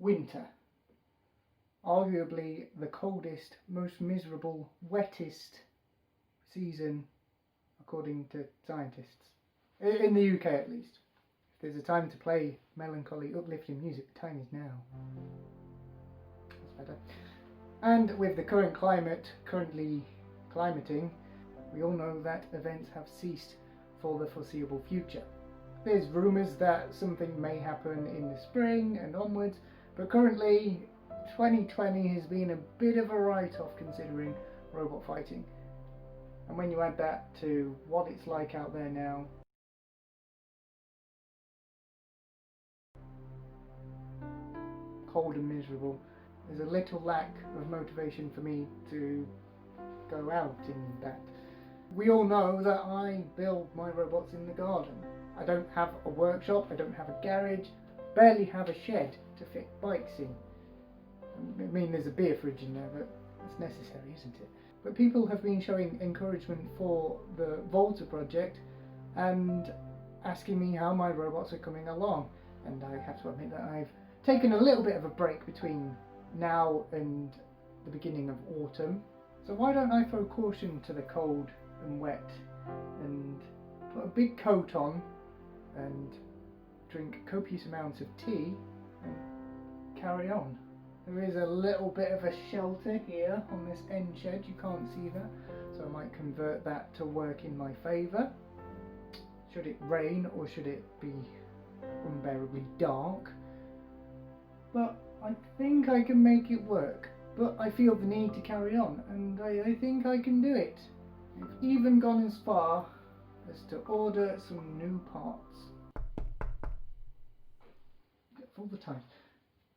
winter. Arguably the coldest, most miserable, wettest season, according to scientists. In the UK at least. If there's a time to play melancholy, uplifting music, the time is now. That's better. And with the current climate, currently climating, we all know that events have ceased for the foreseeable future. There's rumours that something may happen in the spring and onwards, but currently 2020 has been a bit of a write-off considering robot fighting. And when you add that to what it's like out there now, cold and miserable, there's a little lack of motivation for me to go out in that. We all know that I build my robots in the garden. I don't have a workshop, I don't have a garage, barely have a shed to fit bikes in. I mean, there's a beer fridge in there, but it's necessary, isn't it? But people have been showing encouragement for the Volta project and asking me how my robots are coming along. And I have to admit that I've taken a little bit of a break between now and the beginning of autumn. So why don't I throw caution to the cold and wet and put a big coat on and drink copious amounts of tea and carry on. There is a little bit of a shelter here on this end shed, you can't see that, so I might convert that to work in my favour. Should it rain or should it be unbearably dark. But I think I can make it work. But I feel the need to carry on, and I think I can do it. I've even gone as far as to order some new parts. All the time.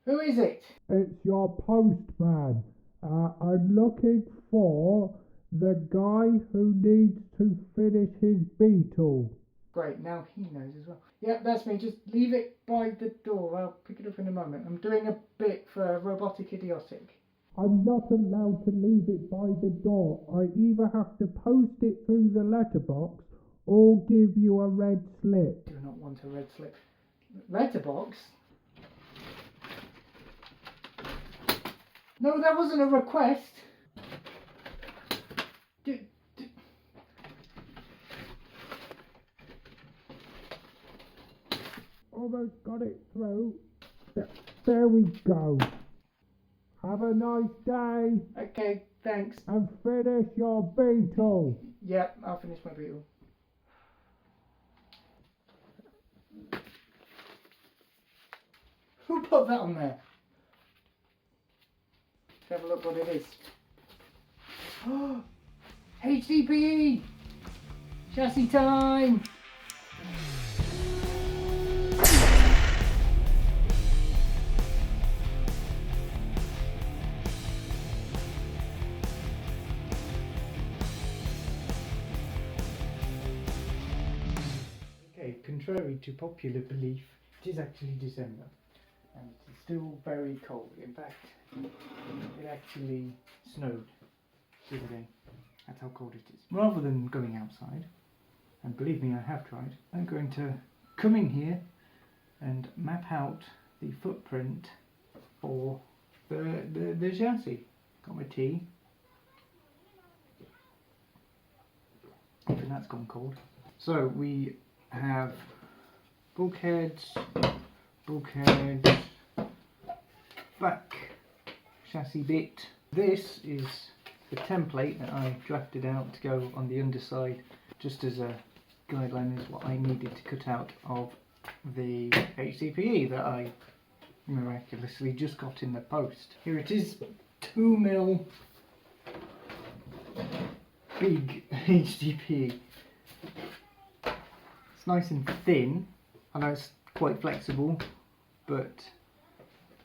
Who is it? It's your postman. I'm looking for the guy who needs to finish his Beetle. Great, now he knows as well. Yep, that's me. Just leave it by the door. I'll pick it up in a moment. I'm doing a bit for Robotic Idiotic. I'm not allowed to leave it by the door. I either have to post it through the letterbox or give you a red slip. Do not want a red slip. Letterbox? No, that wasn't a request. Almost got it through. There we go. Have a nice day. Okay, thanks. And finish your Beetle. Yep, I'll finish my Beetle. Who put that on there? Let's have a look what it is. HDPE! Chassis time! Okay, contrary to popular belief, it is actually December. And it's still very cold. In fact, it actually snowed the other day. That's how cold it is. Rather than going outside, and believe me, I have tried, I'm going to come in here and map out the footprint for the chassis. Got my tea. Even that's gone cold. So we have bulkheads, back chassis bit. This is the template that I drafted out to go on the underside, just as a guideline is what I needed to cut out of the HDPE that I miraculously just got in the post. Here it is, 2mm big HDPE. It's nice and thin. I know it's quite flexible, but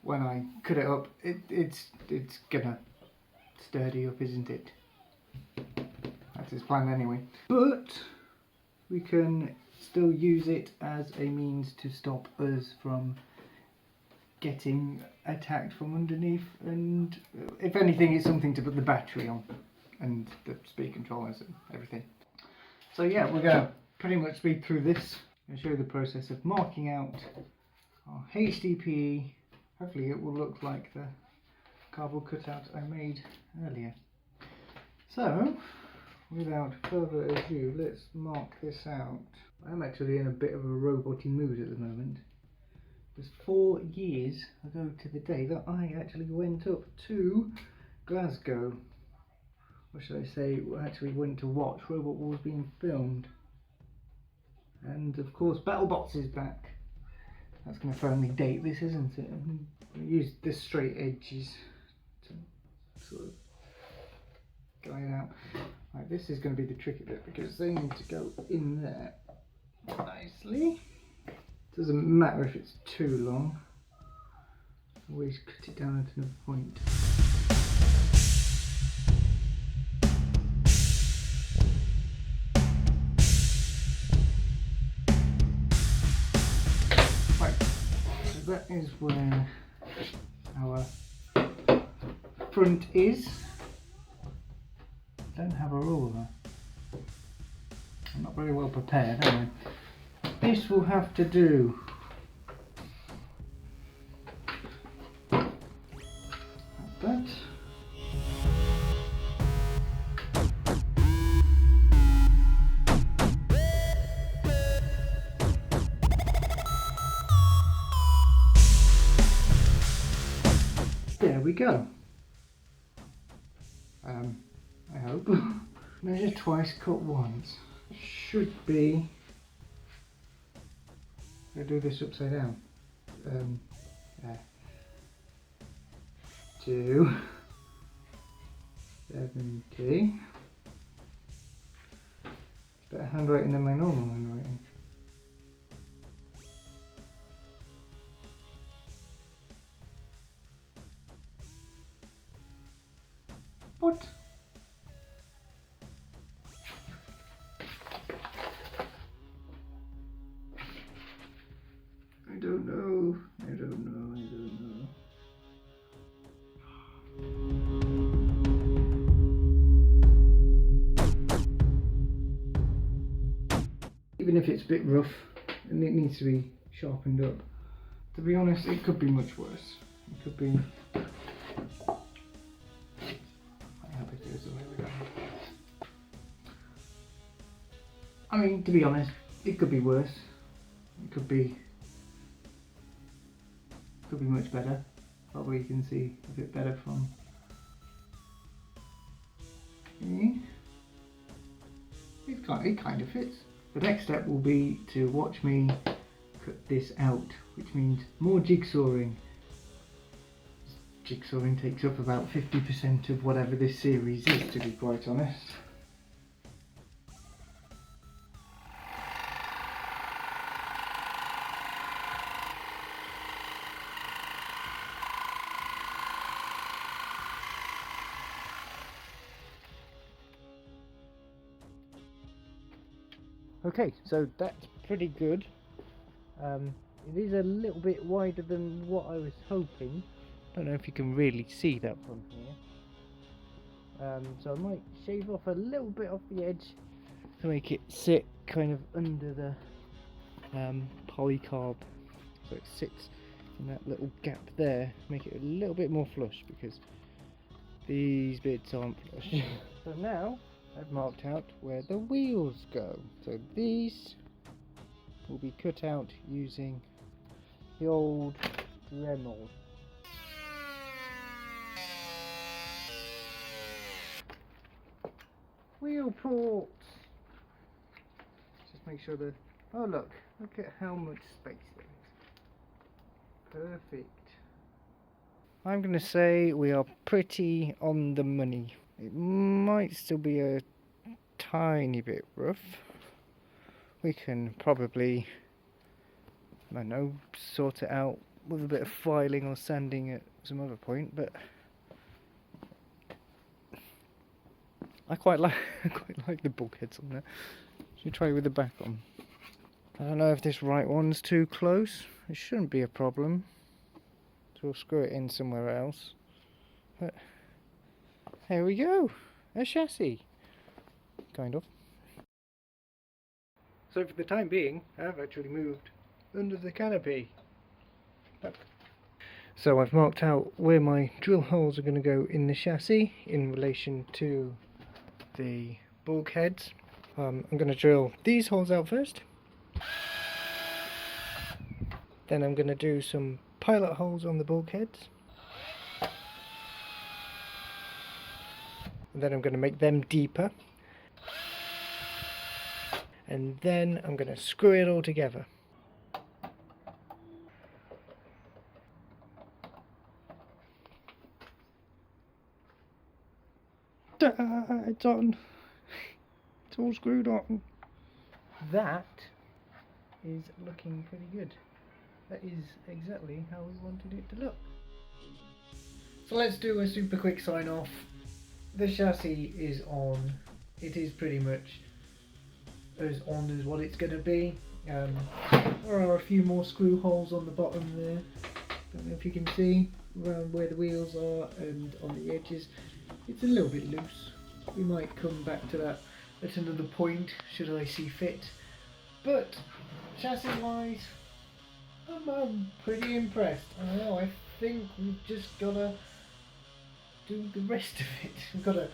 when I cut it up, it's gonna sturdy up, isn't it? That's his plan anyway. But we can still use it as a means to stop us from getting attacked from underneath, and if anything, it's something to put the battery on and the speed controllers and everything. So yeah, we're gonna pretty much speed through this and show you the process of marking out our HDPE hopefully it will look like the cardboard cutout I made earlier. So, without further ado, let's mark this out. I'm actually in a bit of a robot-y mood at the moment. It was 4 years ago to the day that I actually went up to Glasgow. Or should I say, actually went to watch Robot Wars being filmed. And of course, BattleBots is back. That's going to firmly date this, isn't it? I use the straight edges to sort of guide out. Right, this is going to be the tricky bit because they need to go in there nicely. Doesn't matter if it's too long. Always cut it down at another point. That is where our front is. I don't have a ruler. I'm not very well prepared, am I? This will have to do. Like that. There we go. I hope. Measure twice, cut once. Should be. I do this upside down. There. 270. Better handwriting than my normal handwriting. What? I don't know. Even if it's a bit rough and it needs to be sharpened up, to be honest, it could be much worse. It could be. I mean, to be honest, it could be worse. It could be much better. Probably you can see a bit better from me. It kind of fits. The next step will be to watch me cut this out, which means more jigsawing. Jigsawing takes up about 50% of whatever this series is, to be quite honest. Okay, so that's pretty good. It is a little bit wider than what I was hoping. Don't know if you can really see that from here. So I might shave off a little bit off the edge to make it sit kind of under the polycarb, so it sits in that little gap there. Make it a little bit more flush because these bits aren't flush. So now I've marked out where the wheels go. So these will be cut out using the old Dremel. Wheel ports. Just make sure that. Oh look at how much space there is. Perfect. I'm going to say we are pretty on the money. It might still be a tiny bit rough. We can probably, I don't know, sort it out with a bit of filing or sanding at some other point, but I quite like the bulkheads on there. Should try with the back on. I don't know if this right one's too close. It shouldn't be a problem. So we'll screw it in somewhere else. But there we go. A chassis. Kind of. So for the time being, I've actually moved under the canopy. So I've marked out where my drill holes are going to go in the chassis in relation to the bulkheads. I'm going to drill these holes out first. Then I'm going to do some pilot holes on the bulkheads. And then I'm going to make them deeper. And then I'm going to screw it all together. It's on. It's all screwed on. That is looking pretty good. That is exactly how we wanted it to look. So let's do a super quick sign off. The chassis is on. It is pretty much as on as what it's going to be. There are a few more screw holes on the bottom there. Don't know if you can see around where the wheels are and on the edges. It's a little bit loose. We might come back to that at another point should I see fit. But chassis wise, I'm pretty impressed. I know, I think we've just got to do the rest of it. We've got to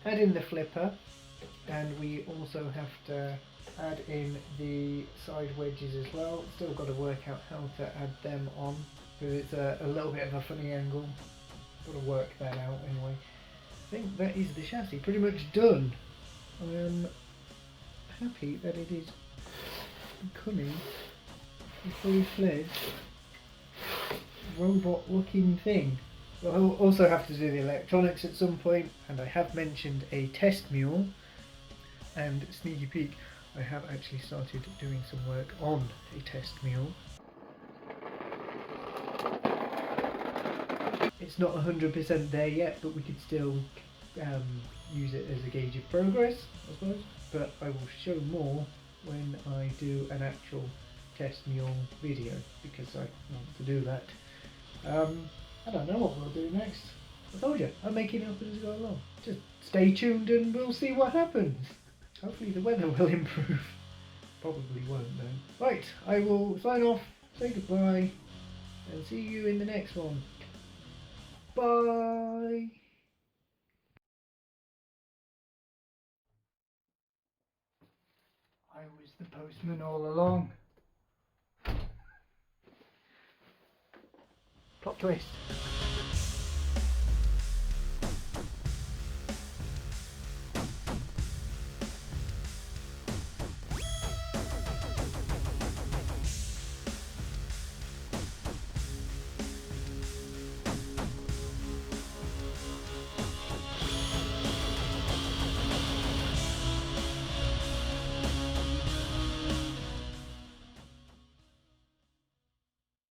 add in the flipper, and we also have to add in the side wedges as well. Still got to work out how to add them on, because it's a little bit of a funny angle. Got to work that out anyway. I think that is the chassis pretty much done. I am happy that it is becoming a fully fledged robot looking thing. I'll also have to do the electronics at some point, and I have mentioned a test mule, and sneaky peek, I have actually started doing some work on a test mule. It's not 100% there yet, but we could still use it as a gauge of progress, I suppose. But I will show more when I do an actual test mule video, because I want to do that. I don't know what we'll do next. I told you, I'm making it up as I go along. Just stay tuned and we'll see what happens. Hopefully the weather will improve. Probably won't though. Right, I will sign off, say goodbye, and see you in the next one. Bye! I was the postman all along. Plot twist.